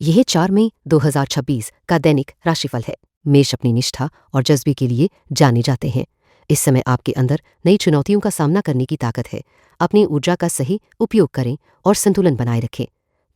यह 4 मई 2026 का दैनिक राशिफल है। मेष अपनी निष्ठा और जज्बे के लिए जाने जाते हैं। इस समय आपके अंदर नई चुनौतियों का सामना करने की ताकत है। अपनी ऊर्जा का सही उपयोग करें और संतुलन बनाए रखें।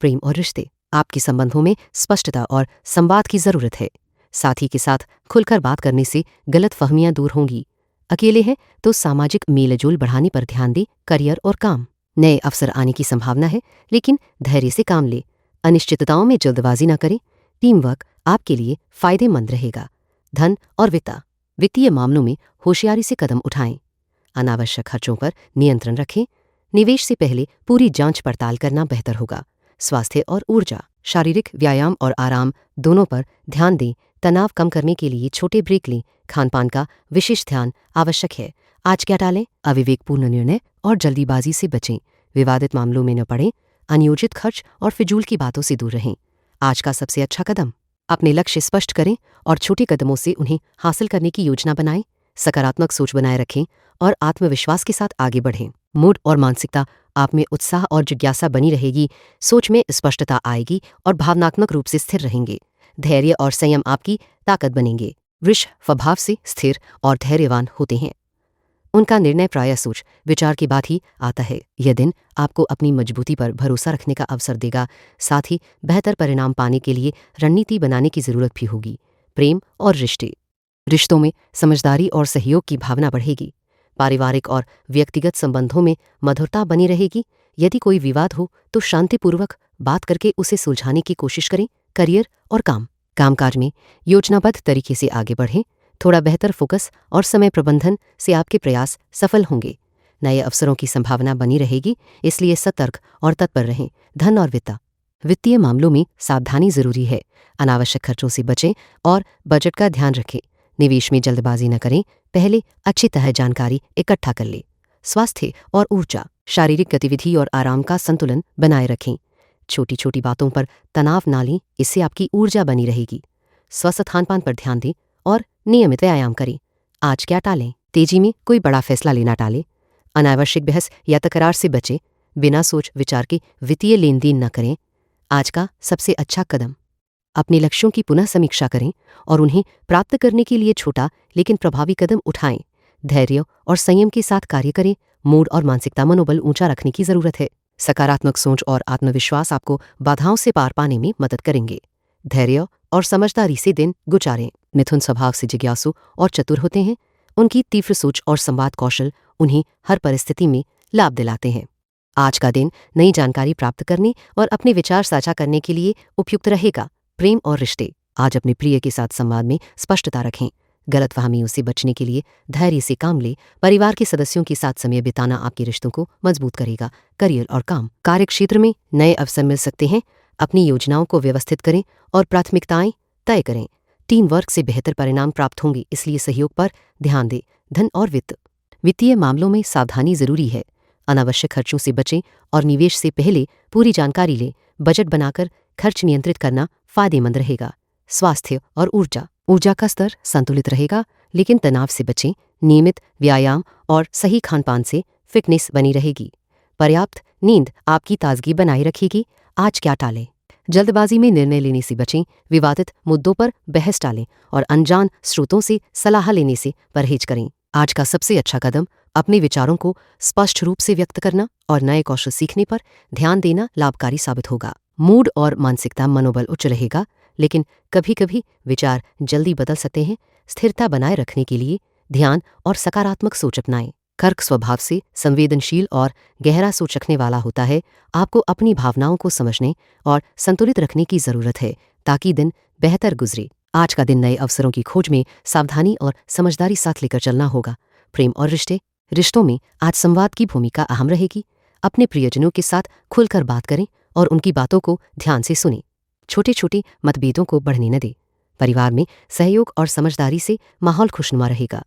प्रेम और रिश्ते, आपके संबंधों में स्पष्टता और संवाद की जरूरत है। साथी के साथ खुलकर बात करने से गलत फहमियां दूर होंगी। अकेले हैं तो सामाजिक मेलजोल बढ़ाने पर ध्यान दें। करियर और काम, नए अवसर आने की संभावना है, लेकिन धैर्य से काम ले। अनिश्चितताओं में जल्दबाजी न करें। टीम वर्क आपके लिए फायदेमंद रहेगा। धन और वित्तीय मामलों में होशियारी से कदम उठाएं। अनावश्यक खर्चों पर नियंत्रण रखें। निवेश से पहले पूरी जांच पड़ताल करना बेहतर होगा। स्वास्थ्य और ऊर्जा, शारीरिक व्यायाम और आराम दोनों पर ध्यान दें। तनाव कम करने के लिए छोटे ब्रेक लें। खानपान का विशेष ध्यान आवश्यक है। आज क्या टालें? अविवेकपूर्ण निर्णय और जल्दीबाजी से बचें। विवादित मामलों में न पड़ें। अनियोजित खर्च और फिजूल की बातों से दूर रहें। आज का सबसे अच्छा कदम, अपने लक्ष्य स्पष्ट करें और छोटे कदमों से उन्हें हासिल करने की योजना बनाएं। सकारात्मक सोच बनाए रखें और आत्मविश्वास के साथ आगे बढ़ें। मूड और मानसिकता, आप में उत्साह और जिज्ञासा बनी रहेगी। सोच में स्पष्टता आएगी और भावनात्मक रूप से स्थिर रहेंगे। धैर्य और संयम आपकी ताकत बनेंगे। वृष स्वभाव से स्थिर और धैर्यवान होते हैं। उनका निर्णय प्रायः सोच विचार के बाद ही आता है। यह दिन आपको अपनी मजबूती पर भरोसा रखने का अवसर देगा। साथ ही बेहतर परिणाम पाने के लिए रणनीति बनाने की जरूरत भी होगी। प्रेम और रिश्तों में समझदारी और सहयोग की भावना बढ़ेगी। पारिवारिक और व्यक्तिगत संबंधों में मधुरता बनी रहेगी। यदि कोई विवाद हो तो शांतिपूर्वक बात करके उसे सुलझाने की कोशिश करें। करियर और कामकाज में योजनाबद्ध तरीके से आगे बढ़ें। थोड़ा बेहतर फोकस और समय प्रबंधन से आपके प्रयास सफल होंगे। नए अवसरों की संभावना बनी रहेगी, इसलिए सतर्क और तत्पर रहें। धन और वित्तीय मामलों में सावधानी जरूरी है। अनावश्यक खर्चों से बचें और बजट का ध्यान रखें। निवेश में जल्दबाजी न करें। पहले अच्छी तरह जानकारी इकट्ठा कर लें। स्वास्थ्य और ऊर्जा, शारीरिक गतिविधि और आराम का संतुलन बनाए रखें। छोटी छोटी बातों पर तनाव ना लें, इससे आपकी ऊर्जा बनी रहेगी। स्वस्थ खानपान पर ध्यान दें और नियमित व्यायाम करें। आज क्या टालें? तेजी में कोई बड़ा फैसला लेना टालें। अनावश्यक बहस या तकरार से बचें। बिना सोच विचार के वित्तीय लेन देन न करें। आज का सबसे अच्छा कदम, अपने लक्ष्यों की पुनः समीक्षा करें और उन्हें प्राप्त करने के लिए छोटा लेकिन प्रभावी कदम उठाएं। धैर्य और संयम के साथ कार्य करें। मूड और मानसिकता मनोबल ऊंचा रखने की जरूरत है। सकारात्मक सोच और आत्मविश्वास आपको बाधाओं से पार पाने में मदद करेंगे। धैर्य और समझदारी से दिन गुजारें। मिथुन स्वभाव से जिज्ञासु और चतुर होते हैं। उनकी तीव्र सोच और संवाद कौशल उन्हें हर परिस्थिति में लाभ दिलाते हैं। आज का दिन नई जानकारी प्राप्त करने और अपने विचार साझा करने के लिए उपयुक्त रहेगा। प्रेम और रिश्ते, आज अपने प्रिय के साथ संवाद में स्पष्टता रखें। गलतफहमियों से बचने के लिए धैर्य से काम लें। परिवार के सदस्यों के साथ समय बिताना आपके रिश्तों को मजबूत करेगा। करियर और कार्य क्षेत्र में नए अवसर मिल सकते हैं। अपनी योजनाओं को व्यवस्थित करें और प्राथमिकताएं तय करें। टीम वर्क से बेहतर परिणाम प्राप्त होंगे, इसलिए सहयोग पर ध्यान दें। धन और वित्तीय मामलों में सावधानी जरूरी है। अनावश्यक खर्चों से बचें और निवेश से पहले पूरी जानकारी लें। बजट बनाकर खर्च नियंत्रित करना फायदेमंद रहेगा। स्वास्थ्य और ऊर्जा का स्तर संतुलित रहेगा, लेकिन तनाव से बचें। नियमित व्यायाम और सही खानपान से फिटनेस बनी रहेगी। पर्याप्त नींद आपकी ताजगी बनाए रखेगी। आज क्या टालें? जल्दबाजी में निर्णय लेने से बचें। विवादित मुद्दों पर बहस टालें और अनजान स्रोतों से सलाह लेने से परहेज करें। आज का सबसे अच्छा कदम, अपने विचारों को स्पष्ट रूप से व्यक्त करना और नए कौशल सीखने पर ध्यान देना लाभकारी साबित होगा। मूड और मानसिकता मनोबल उच्च रहेगा, लेकिन कभी कभी विचार जल्दी बदल सकते हैं। स्थिरता बनाए रखने के लिए ध्यान और सकारात्मक सोच अपनाएं। कर्क स्वभाव से संवेदनशील और गहरा सोच रखने वाला होता है। आपको अपनी भावनाओं को समझने और संतुलित रखने की जरूरत है, ताकि दिन बेहतर गुजरे। आज का दिन नए अवसरों की खोज में सावधानी और समझदारी साथ लेकर चलना होगा। प्रेम और रिश्तों में आज संवाद की भूमिका अहम रहेगी। अपने प्रियजनों के साथ खुलकर बात करें और उनकी बातों को ध्यान से सुनें। छोटे छोटे मतभेदों को बढ़ने न दें। परिवार में सहयोग और समझदारी से माहौल खुशनुमा रहेगा।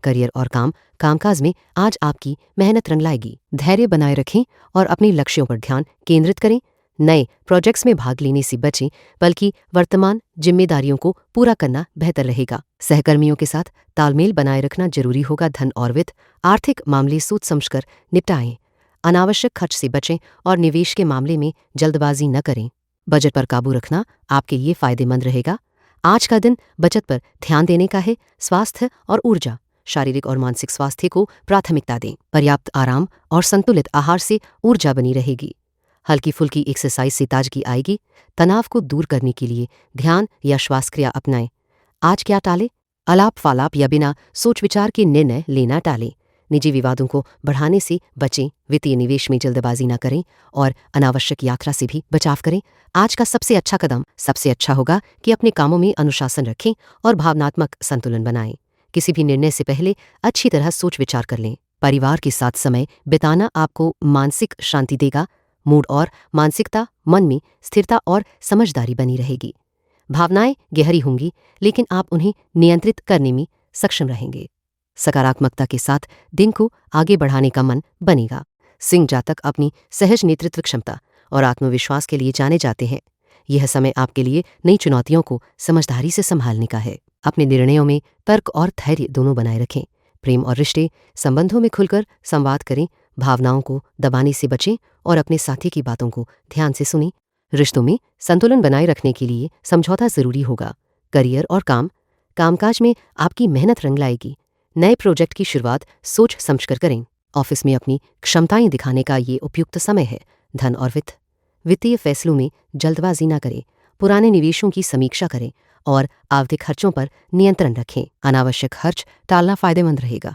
करियर और कामकाज में आज आपकी मेहनत रंग लाएगी। धैर्य बनाए रखें और अपने लक्ष्यों पर ध्यान केंद्रित करें। नए प्रोजेक्ट्स में भाग लेने से बचें, बल्कि वर्तमान जिम्मेदारियों को पूरा करना बेहतर रहेगा। सहकर्मियों के साथ तालमेल बनाए रखना जरूरी होगा। धन और आर्थिक मामले सोच समझकर निपटाएं। अनावश्यक खर्च से बचें और निवेश के मामले में जल्दबाजी न करें। बजट पर काबू रखना आपके लिए फायदेमंद रहेगा। आज का दिन बचत पर ध्यान देने का है। स्वास्थ्य और ऊर्जा, शारीरिक और मानसिक स्वास्थ्य को प्राथमिकता दें। पर्याप्त आराम और संतुलित आहार से ऊर्जा बनी रहेगी। हल्की फुल्की एक्सरसाइज से ताजगी आएगी। तनाव को दूर करने के लिए ध्यान या श्वास क्रिया अपनाएं। आज क्या टालें? अलाप फालाप या बिना सोच विचार के निर्णय लेना टालें। निजी विवादों को बढ़ाने से बचें। वित्तीय निवेश में जल्दबाजी न करें और अनावश्यक यात्रा से भी बचाव करें। आज का सबसे अच्छा कदम सबसे अच्छा होगा कि अपने कामों में अनुशासन रखें और भावनात्मक संतुलन बनाएं। किसी भी निर्णय से पहले अच्छी तरह सोच विचार कर लें। परिवार के साथ समय बिताना आपको मानसिक शांति देगा। मूड और मानसिकता, मन में स्थिरता और समझदारी बनी रहेगी। भावनाएं गहरी होंगी, लेकिन आप उन्हें नियंत्रित करने में सक्षम रहेंगे। सकारात्मकता के साथ दिन को आगे बढ़ाने का मन बनेगा। सिंह जातक अपनी सहज नेतृत्व क्षमता और आत्मविश्वास के लिए जाने जाते हैं। यह समय आपके लिए नई चुनौतियों को समझदारी से संभालने का है। अपने निर्णयों में तर्क और धैर्य दोनों बनाए रखें। प्रेम और रिश्ते संबंधों में खुलकर संवाद करें। भावनाओं को दबाने से बचें और अपने साथी की बातों को ध्यान से सुनें। रिश्तों में संतुलन बनाए रखने के लिए समझौता जरूरी होगा। करियर और कामकाज में आपकी मेहनत रंग लाएगी। नए प्रोजेक्ट की शुरुआत सोच समझकर करें। ऑफिस में अपनी क्षमताएं दिखाने का ये उपयुक्त समय है। धन और वित्तीय फैसलों में जल्दबाजी न करें। पुराने निवेशों की समीक्षा करें और आवधिक खर्चों पर नियंत्रण रखें। अनावश्यक खर्च टालना फायदेमंद रहेगा।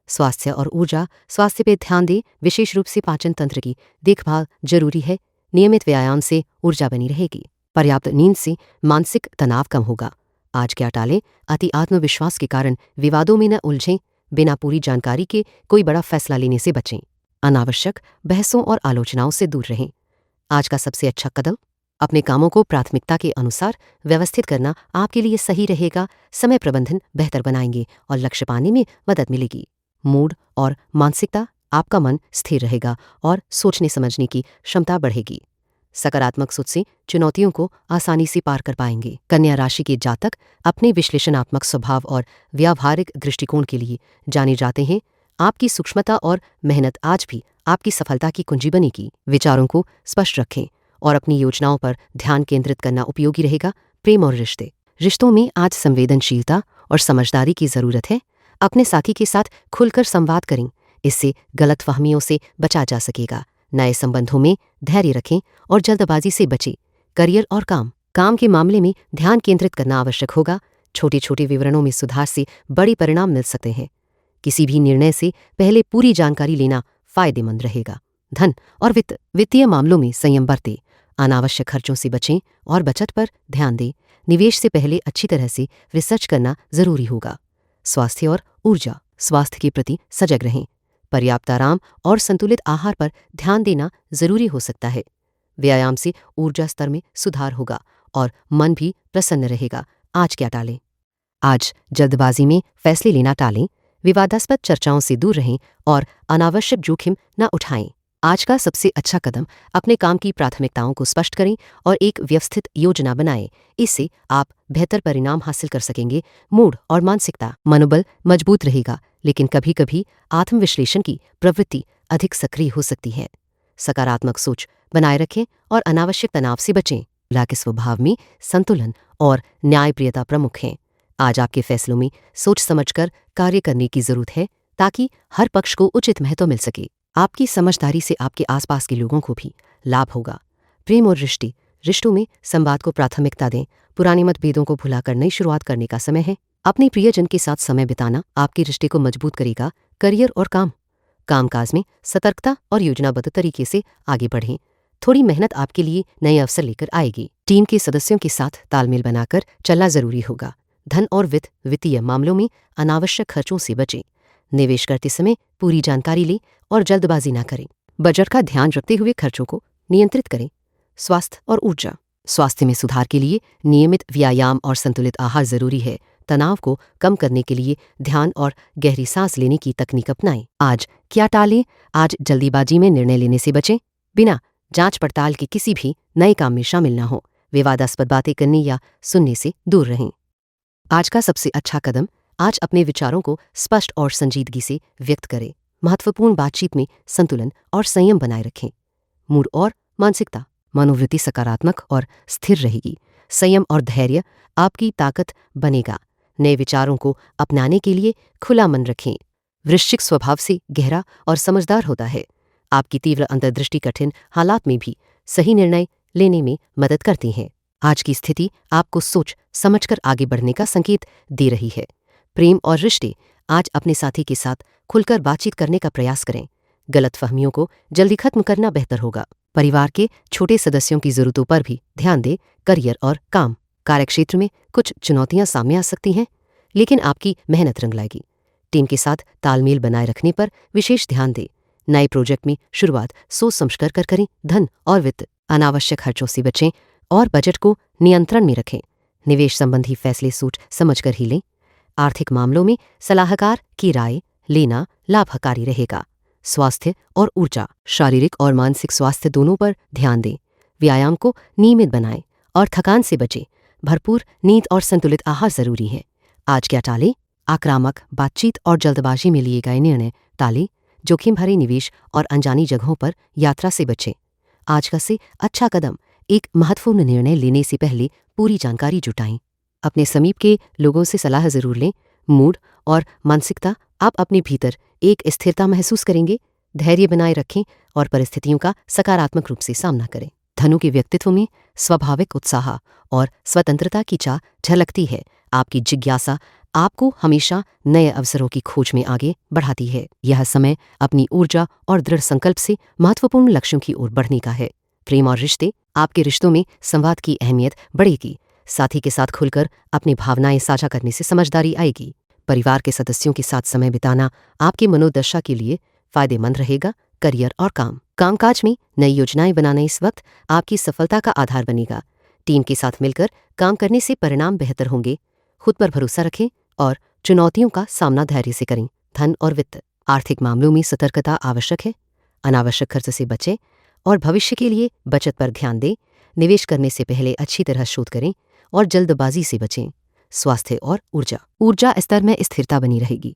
स्वास्थ्य और ऊर्जा, स्वास्थ्य पर ध्यान दें। विशेष रूप से पाचन तंत्र की देखभाल जरूरी है। नियमित व्यायाम से ऊर्जा बनी रहेगी। पर्याप्त नींद से मानसिक तनाव कम होगा। आज क्या टालें? अति आत्मविश्वास के कारण विवादों में न उलझें। बिना पूरी जानकारी के कोई बड़ा फैसला लेने से बचें। अनावश्यक बहसों और आलोचनाओं से दूर रहें। आज का सबसे अच्छा कदम अपने कामों को प्राथमिकता के अनुसार व्यवस्थित करना आपके लिए सही रहेगा। समय प्रबंधन बेहतर बनाएंगे और लक्ष्य पाने में मदद मिलेगी। मूड और मानसिकता, आपका मन स्थिर रहेगा और सोचने समझने की क्षमता बढ़ेगी। सकारात्मक सोच से चुनौतियों को आसानी से पार कर पाएंगे। कन्या राशि के जातक अपने विश्लेषणात्मक स्वभाव और व्यावहारिक दृष्टिकोण के लिए जाने जाते हैं। आपकी सूक्ष्मता और मेहनत आज भी आपकी सफलता की कुंजी बनेगी। विचारों को स्पष्ट रखें और अपनी योजनाओं पर ध्यान केंद्रित करना उपयोगी रहेगा। प्रेम और रिश्तों में आज संवेदनशीलता और समझदारी की जरूरत है। अपने साथी के साथ खुलकर संवाद करें। इससे गलतफहमियों से बचा जा सकेगा। नए संबंधों में धैर्य रखें और जल्दबाजी से बचें। करियर और काम के मामले में ध्यान केंद्रित करना आवश्यक होगा। छोटे छोटे विवरणों में सुधार से बड़े परिणाम मिल सकते हैं। किसी भी निर्णय से पहले पूरी जानकारी लेना फायदेमंद रहेगा। धन और वित्तीय मामलों में संयम बरतें। अनावश्यक खर्चों से बचें और बचत पर ध्यान दें। निवेश से पहले अच्छी तरह से रिसर्च करना जरूरी होगा। स्वास्थ्य और ऊर्जा, स्वास्थ्य के प्रति सजग रहें। पर्याप्त आराम और संतुलित आहार पर ध्यान देना जरूरी हो सकता है। व्यायाम से ऊर्जा स्तर में सुधार होगा और मन भी प्रसन्न रहेगा। आज क्या टालें? आज जल्दबाजी में फैसले लेना टालें। विवादास्पद चर्चाओं से दूर रहें और अनावश्यक जोखिम न उठाएं। आज का सबसे अच्छा कदम अपने काम की प्राथमिकताओं को स्पष्ट करें और एक व्यवस्थित योजना बनाएं। इससे आप बेहतर परिणाम हासिल कर सकेंगे। मूड और मानसिकता, मनोबल मजबूत रहेगा, लेकिन कभी कभी आत्मविश्लेषण की प्रवृत्ति अधिक सक्रिय हो सकती है। सकारात्मक सोच बनाए रखें और अनावश्यक तनाव से बचें। तुला के स्वभाव में संतुलन और न्यायप्रियता प्रमुख हैं। आज आपके फैसलों में सोच समझकर कार्य करने की जरूरत है ताकि हर पक्ष को उचित महत्व मिल सके। आपकी समझदारी से आपके आसपास के लोगों को भी लाभ होगा। प्रेम और रिश्तों में संवाद को प्राथमिकता दें। पुराने मतभेदों को भुलाकर नई शुरुआत करने का समय है। अपने प्रियजन के साथ समय बिताना आपके रिश्ते को मजबूत करेगा। करियर और कामकाज में सतर्कता और योजनाबद्ध तरीके से आगे बढ़ें। थोड़ी मेहनत आपके लिए नए अवसर लेकर आएगी। टीम के सदस्यों के साथ तालमेल बनाकर चलना जरूरी होगा। धन और वित्तीय मामलों में अनावश्यक खर्चों से बचें। निवेश करते समय पूरी जानकारी लें और जल्दबाजी न करें। बजट का ध्यान रखते हुए खर्चों को नियंत्रित करें। स्वास्थ्य और ऊर्जा, स्वास्थ्य में सुधार के लिए नियमित व्यायाम और संतुलित आहार जरूरी है। तनाव को कम करने के लिए ध्यान और गहरी सांस लेने की तकनीक अपनाएं। आज क्या टालें? आज जल्दीबाजी में निर्णय लेने से बचें। बिना जांच पड़ताल के किसी भी नए काम में शामिल न हो। विवादास्पद बातें करने या सुनने से दूर रहें। आज का सबसे अच्छा कदम, आज अपने विचारों को स्पष्ट और संजीदगी से व्यक्त करें। महत्वपूर्ण बातचीत में संतुलन और संयम बनाए रखें। मूड और मानसिकता, मनोवृत्ति सकारात्मक और स्थिर रहेगी। संयम और धैर्य आपकी ताकत बनेगा। नए विचारों को अपनाने के लिए खुला मन रखें। वृश्चिक स्वभाव से गहरा और समझदार होता है। आपकी तीव्र अंतर्दृष्टि कठिन हालात में भी सही निर्णय लेने में मदद करती है। आज की स्थिति आपको सोच समझकर आगे बढ़ने का संकेत दे रही है। प्रेम और रिश्ते, आज अपने साथी के साथ खुलकर बातचीत करने का प्रयास करें। गलतफहमियों को जल्दी खत्म करना बेहतर होगा। परिवार के छोटे सदस्यों की जरूरतों पर भी ध्यान दें। करियर और काम, कार्यक्षेत्र में कुछ चुनौतियां सामने आ सकती हैं, लेकिन आपकी मेहनत रंग लाएगी। टीम के साथ तालमेल बनाए रखने पर विशेष ध्यान दें। नए प्रोजेक्ट में शुरुआत सोच समझकर कर करें। धन और वित्त, अनावश्यक खर्चों से बचें और बजट को नियंत्रण में रखें। निवेश संबंधी फैसले सोच समझकर ही लें। आर्थिक मामलों में सलाहकार की राय लेना लाभकारी रहेगा। स्वास्थ्य और ऊर्जा, शारीरिक और मानसिक स्वास्थ्य दोनों पर ध्यान दें। व्यायाम को नियमित बनाएं और थकान से बचें। भरपूर नींद और संतुलित आहार जरूरी है। आज क्या टालें? आक्रामक बातचीत और जल्दबाजी में लिए गए निर्णय टालें। जोखिम भरे निवेश और अनजानी जगहों पर यात्रा से बचें। आज का से अच्छा कदम, एक महत्वपूर्ण निर्णय लेने से पहले पूरी जानकारी जुटाएं। अपने समीप के लोगों से सलाह जरूर लें। मूड और मानसिकता, आप अपने भीतर एक स्थिरता महसूस करेंगे। धैर्य बनाए रखें और परिस्थितियों का सकारात्मक रूप से सामना करें। धनु के व्यक्तित्व में स्वाभाविक उत्साह और स्वतंत्रता की चाह झलकती है। आपकी जिज्ञासा आपको हमेशा नए अवसरों की खोज में आगे बढ़ाती है। यह समय अपनी ऊर्जा और दृढ़ संकल्प से महत्वपूर्ण लक्ष्यों की ओर बढ़ने का है। प्रेम और रिश्ते, आपके रिश्तों में संवाद की अहमियत बढ़ेगी। साथी के साथ खुलकर अपनी भावनाएं साझा करने से समझदारी आएगी। परिवार के सदस्यों के साथ समय बिताना आपकी मनोदशा के लिए फायदेमंद रहेगा। करियर और काम, कामकाज में नई योजनाएं बनाना इस वक्त आपकी सफलता का आधार बनेगा। टीम के साथ मिलकर काम करने से परिणाम बेहतर होंगे। खुद पर भरोसा रखें और चुनौतियों का सामना धैर्य से करें। धन और वित्त, आर्थिक मामलों में सतर्कता आवश्यक है। अनावश्यक खर्च से बचें और भविष्य के लिए बचत पर ध्यान दें। निवेश करने से पहले अच्छी तरह शोध करें और जल्दबाजी से बचें। स्वास्थ्य और ऊर्जा स्तर में स्थिरता बनी रहेगी।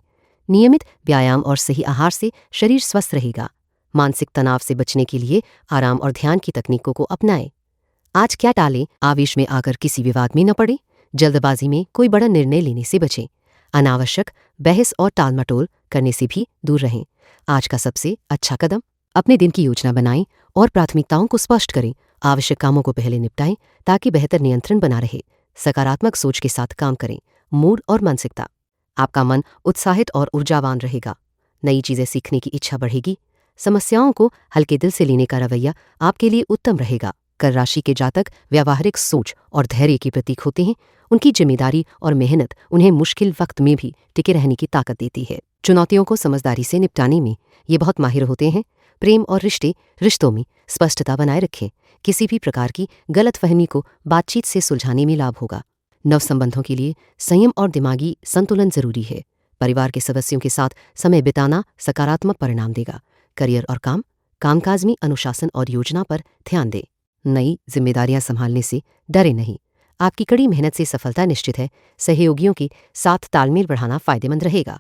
नियमित व्यायाम और सही आहार से शरीर स्वस्थ रहेगा। मानसिक तनाव से बचने के लिए आराम और ध्यान की तकनीकों को अपनाएं। आज क्या टालें? आवेश में आकर किसी विवाद में न पड़े। जल्दबाजी में कोई बड़ा निर्णय लेने से बचें। अनावश्यक बहस और टालमटोल करने से भी दूर रहें। आज का सबसे अच्छा कदम, अपने दिन की योजना बनाएं और प्राथमिकताओं को स्पष्ट करें। आवश्यक कामों को पहले निपटाएं ताकि बेहतर नियंत्रण बना रहे। सकारात्मक सोच के साथ काम करें। मूड और मानसिकता, आपका मन उत्साहित और ऊर्जावान रहेगा। नई चीजें सीखने की इच्छा बढ़ेगी। समस्याओं को हल्के दिल से लेने का रवैया आपके लिए उत्तम रहेगा। कर राशि के जातक व्यावहारिक सोच और धैर्य की प्रतीक होते हैं। उनकी जिम्मेदारी और मेहनत उन्हें मुश्किल वक्त में भी टिके रहने की ताकत देती है। चुनौतियों को समझदारी से निपटाने में ये बहुत माहिर होते हैं। प्रेम और रिश्तों में स्पष्टता बनाए रखें। किसी भी प्रकार की गलतफहमी को बातचीत से सुलझाने में लाभ होगा। नव संबंधों के लिए संयम और दिमागी संतुलन जरूरी है। परिवार के सदस्यों के साथ समय बिताना सकारात्मक परिणाम देगा। करियर और कामकाज में अनुशासन और योजना पर ध्यान दें। नई जिम्मेदारियां संभालने से डरे नहीं। आपकी कड़ी मेहनत से सफलता निश्चित है। सहयोगियों के साथ तालमेल बढ़ाना फायदेमंद रहेगा।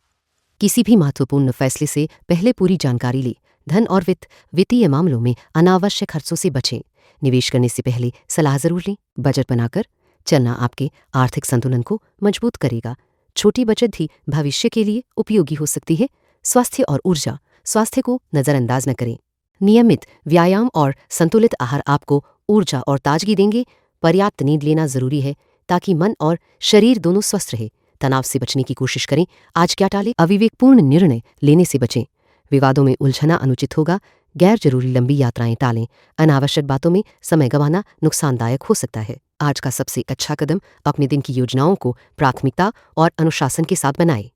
किसी भी महत्वपूर्ण फैसले से पहले पूरी जानकारी लें। धन और वित्तीय मामलों में अनावश्यक खर्चों से बचें। निवेश करने से पहले सलाह जरूर लें। बजट बनाकर चलना आपके आर्थिक संतुलन को मजबूत करेगा। छोटी बचत भी भविष्य के लिए उपयोगी हो सकती है। स्वास्थ्य और ऊर्जा, स्वास्थ्य को नजरअंदाज न करें। नियमित व्यायाम और संतुलित आहार आपको ऊर्जा और ताजगी देंगे। पर्याप्त नींद लेना जरूरी है ताकि मन और शरीर दोनों स्वस्थ रहे। तनाव से बचने की कोशिश करें। आज क्या टालें? अविवेकपूर्ण निर्णय लेने से बचें। विवादों में उलझना अनुचित होगा। गैर जरूरी लंबी यात्राएं टालें। अनावश्यक बातों में समय गंवाना नुकसानदायक हो सकता है। आज का सबसे अच्छा कदम, अपने दिन की योजनाओं को प्राथमिकता और अनुशासन के साथ बनाएं।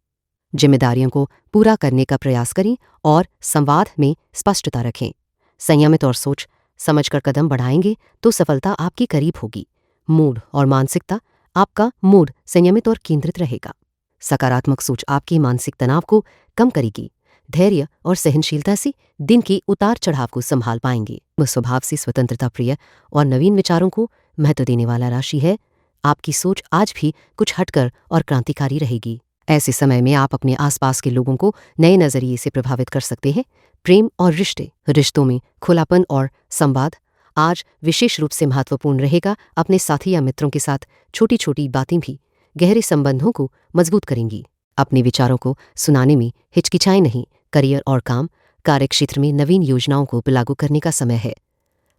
जिम्मेदारियों को पूरा करने का प्रयास करें और संवाद में स्पष्टता रखें। संयमित और सोच समझकर कदम बढ़ाएंगे तो सफलता आपके करीब होगी। मूड और मानसिकता, आपका मूड संयमित और केंद्रित रहेगा। सकारात्मक सोच आपके मानसिक तनाव को कम करेगी। धैर्य और सहनशीलता से दिन के उतार चढ़ाव को संभाल पाएंगे। वह स्वभाव से स्वतंत्रता प्रिय और नवीन विचारों को महत्व देने वाला राशि है। आपकी सोच आज भी कुछ हटकर और क्रांतिकारी रहेगी। ऐसे समय में आप अपने आसपास के लोगों को नए नजरिए से प्रभावित कर सकते हैं। प्रेम और रिश्तों में खुलापन और संवाद, आज विशेष रूप से महत्वपूर्ण रहेगा। अपने साथी या मित्रों के साथ छोटी छोटी बातें भी गहरे संबंधों को मजबूत करेंगी। अपने विचारों को सुनाने में हिचकिचाएं नहीं। करियर और काम कार्यक्षेत्र में नवीन योजनाओं को लागू करने का समय है।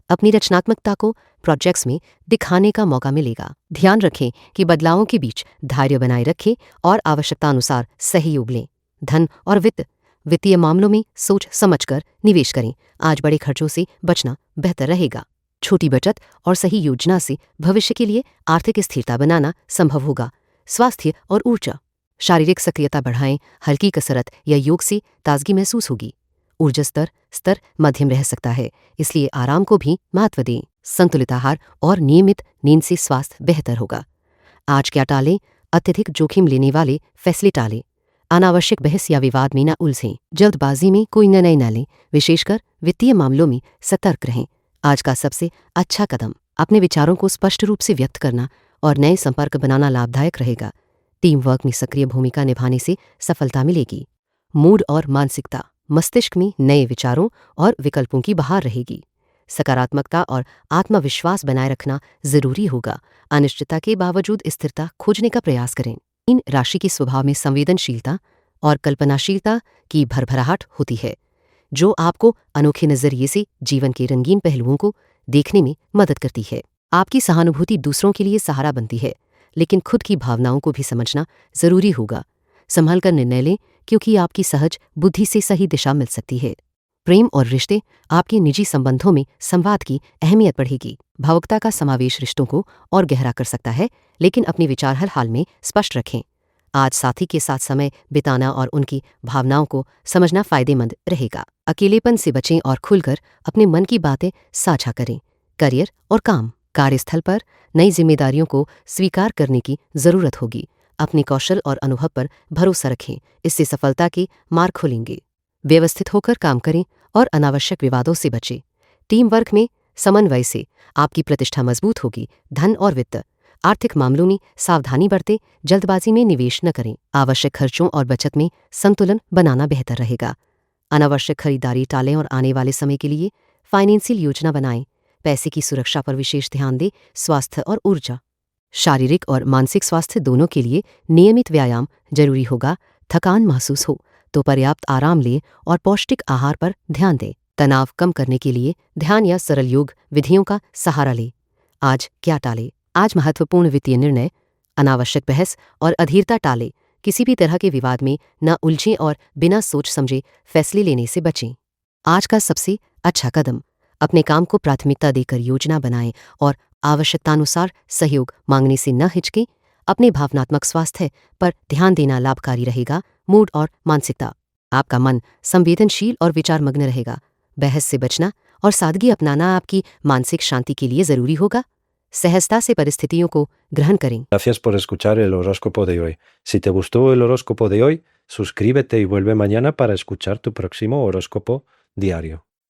अपनी रचनात्मकता को प्रोजेक्ट्स में दिखाने का मौका मिलेगा। ध्यान रखें कि बदलावों के बीच धैर्य बनाए रखें और आवश्यकतानुसार सहयोग लें। धन और वित्तीय मामलों में सोच समझकर निवेश करें। आज बड़े खर्चों से बचना बेहतर रहेगा। छोटी बचत और सही योजना से भविष्य के लिए आर्थिक स्थिरता बनाना संभव होगा। स्वास्थ्य और ऊर्जा शारीरिक सक्रियता बढ़ाएं। हल्की कसरत या योग से ताजगी महसूस होगी। ऊर्जा स्तर मध्यम रह सकता है, इसलिए आराम को भी महत्व दें। संतुलित आहार और नियमित नींद से स्वास्थ्य बेहतर होगा। आज क्या टालें? अत्यधिक जोखिम लेने वाले फैसले टालें। अनावश्यक बहस या विवाद में न उलझें। जल्दबाजी में कोई निर्णय न लें। विशेषकर वित्तीय मामलों में सतर्क रहें। आज का सबसे अच्छा कदम अपने विचारों को स्पष्ट रूप से व्यक्त करना और नए संपर्क बनाना लाभदायक रहेगा। टीम वर्क में सक्रिय भूमिका निभाने से सफलता मिलेगी। मूड और मानसिकता मस्तिष्क में नए विचारों और विकल्पों की बहार रहेगी। सकारात्मकता और आत्मविश्वास बनाए रखना जरूरी होगा। अनिश्चितता के बावजूद स्थिरता खोजने का प्रयास करें। इन राशि के स्वभाव में संवेदनशीलता और कल्पनाशीलता की भरभराहट होती है, जो आपको अनोखे नजरिए से जीवन के रंगीन पहलुओं को देखने में मदद करती है। आपकी सहानुभूति दूसरों के लिए सहारा बनती है, लेकिन खुद की भावनाओं को भी समझना जरूरी होगा। संभल कर निर्णय लें, क्योंकि आपकी सहज बुद्धि से सही दिशा मिल सकती है। प्रेम और रिश्ते आपके निजी संबंधों में संवाद की अहमियत बढ़ेगी। भावुकता का समावेश रिश्तों को और गहरा कर सकता है, लेकिन अपने विचार हर हाल में स्पष्ट रखें। आज साथी के साथ समय बिताना और उनकी भावनाओं को समझना फायदेमंद रहेगा। अकेलेपन से बचें और खुलकर अपने मन की बातें साझा करें। करियर और काम कार्यस्थल पर नई जिम्मेदारियों को स्वीकार करने की जरूरत होगी। अपने कौशल और अनुभव पर भरोसा रखें, इससे सफलता के मार्ग खुलेंगे। व्यवस्थित होकर काम करें और अनावश्यक विवादों से बचें। टीम वर्क में समन्वय से आपकी प्रतिष्ठा मजबूत होगी। धन और वित्त आर्थिक मामलों में सावधानी बरतें। जल्दबाजी में निवेश न करें। आवश्यक खर्चों और बचत में संतुलन बनाना बेहतर रहेगा। अनावश्यक खरीदारी टालें और आने वाले समय के लिए फाइनेंशियल योजना बनाएं। पैसे की सुरक्षा पर विशेष ध्यान दें। स्वास्थ्य और ऊर्जा शारीरिक और मानसिक स्वास्थ्य दोनों के लिए नियमित व्यायाम जरूरी होगा। थकान महसूस हो तो पर्याप्त आराम लें और पौष्टिक आहार पर ध्यान दें। तनाव कम करने के लिए ध्यान या सरल योग विधियों का सहारा लें। आज क्या टालें? आज महत्वपूर्ण वित्तीय निर्णय, अनावश्यक बहस और अधीरता टालें। किसी भी तरह के विवाद में न उलझें और बिना सोच समझे फैसले लेने से बचें। आज का सबसे अच्छा कदम अपने काम को प्राथमिकता देकर योजना बनाएं और आवश्यकतानुसार सहयोग मांगने से न हिचकें। अपने भावनात्मक स्वास्थ्य पर ध्यान देना लाभकारी रहेगा। मूड और मानसिकता आपका मन संवेदनशील और विचारमग्न रहेगा। बहस से बचना और सादगी अपनाना आपकी मानसिक शांति के लिए जरूरी होगा। सहजता से परिस्थितियों को ग्रहण करें। Gracias por escuchar el horóscopo de hoy. Si te gustó el horóscopo de hoy, suscríbete y vuelve mañana para escuchar tu próximo horóscopo diario.